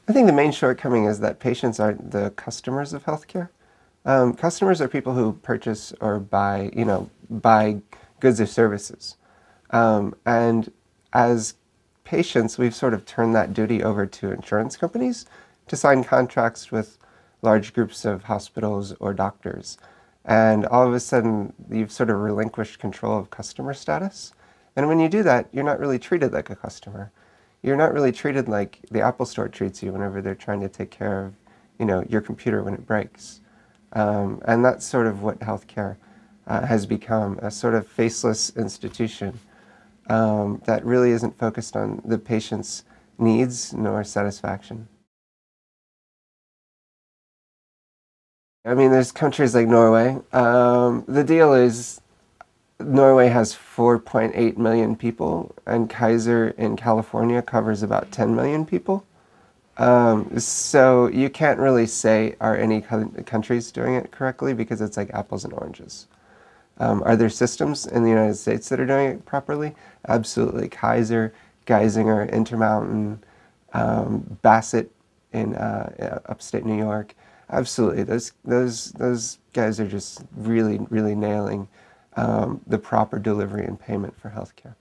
I think the main shortcoming is that patients aren't the customers of healthcare. Customers are people who purchase or buy, buy goods or services. And as patients, we've sort of turned that duty over to insurance companies to sign contracts with large groups of hospitals or doctors. And all of a sudden, you've sort of relinquished control of customer status. And when you do that, you're not really treated like a customer. You're not really treated like the Apple Store treats you whenever they're trying to take care of, your computer when it breaks. And that's sort of what healthcare has become, a sort of faceless institution that really isn't focused on the patient's needs nor satisfaction. I mean, there's countries like Norway. The deal is Norway has 4.8 million people, and Kaiser in California covers about 10 million people. So you can't really say, are any countries doing it correctly, because it's like apples and oranges. Are there systems in the United States that are doing it properly? Absolutely. Kaiser, Geisinger, Intermountain, Bassett in upstate New York. Absolutely. Those guys are just really, really nailing the proper delivery and payment for healthcare.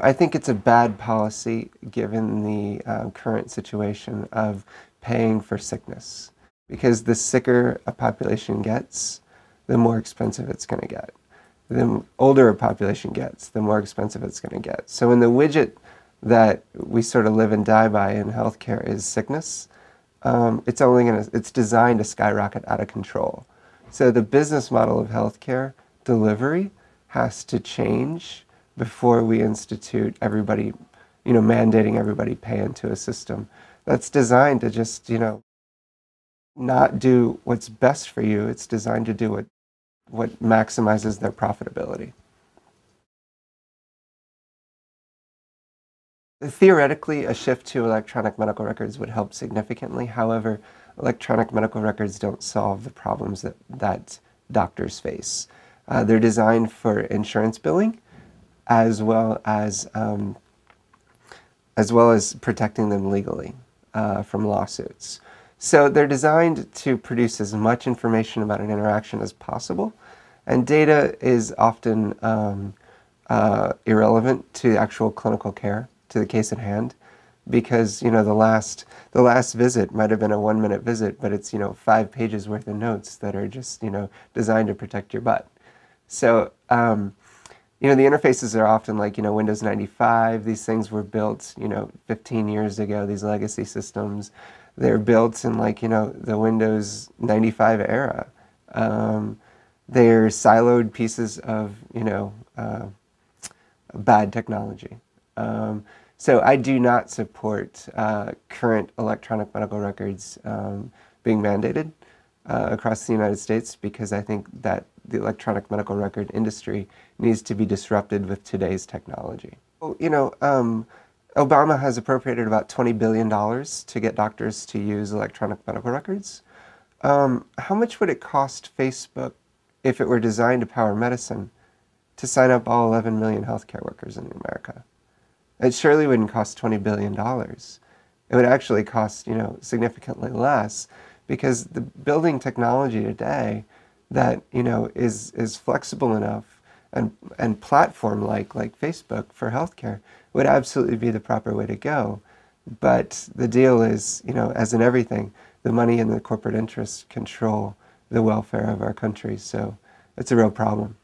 I think it's a bad policy given the current situation of paying for sickness, because the sicker a population gets, the more expensive it's going to get. The older a population gets, the more expensive it's going to get. So when the widget that we sort of live and die by in healthcare is sickness, it's designed to skyrocket out of control. So the business model of healthcare delivery has to change before we institute everybody, mandating everybody pay into a system that's designed to just, not do what's best for you. It's designed to do what maximizes their profitability. Theoretically, a shift to electronic medical records would help significantly. However, electronic medical records don't solve the problems that doctors face. They're designed for insurance billing, as well as protecting them legally from lawsuits. So they're designed to produce as much information about an interaction as possible, and data is often irrelevant to actual clinical care, to the case at hand, because the last visit might have been a 1-minute visit, but it's 5 pages worth of notes that are just designed to protect your butt. So the interfaces are often like Windows 95. These things were built 15 years ago. These legacy systems, they're built in the Windows 95 era. They're siloed pieces of bad technology. So I do not support current electronic medical records being mandated across the United States, because I think that the electronic medical record industry needs to be disrupted with today's technology. Well, Obama has appropriated about $20 billion to get doctors to use electronic medical records. How much would it cost Facebook, if it were designed to power medicine, to sign up all 11 million healthcare workers in America? It surely wouldn't cost $20 billion. It would actually cost, significantly less, because the building technology today that, is flexible enough and platform-like Facebook for healthcare would absolutely be the proper way to go. But the deal is, as in everything, the money and the corporate interests control the welfare of our country. So it's a real problem.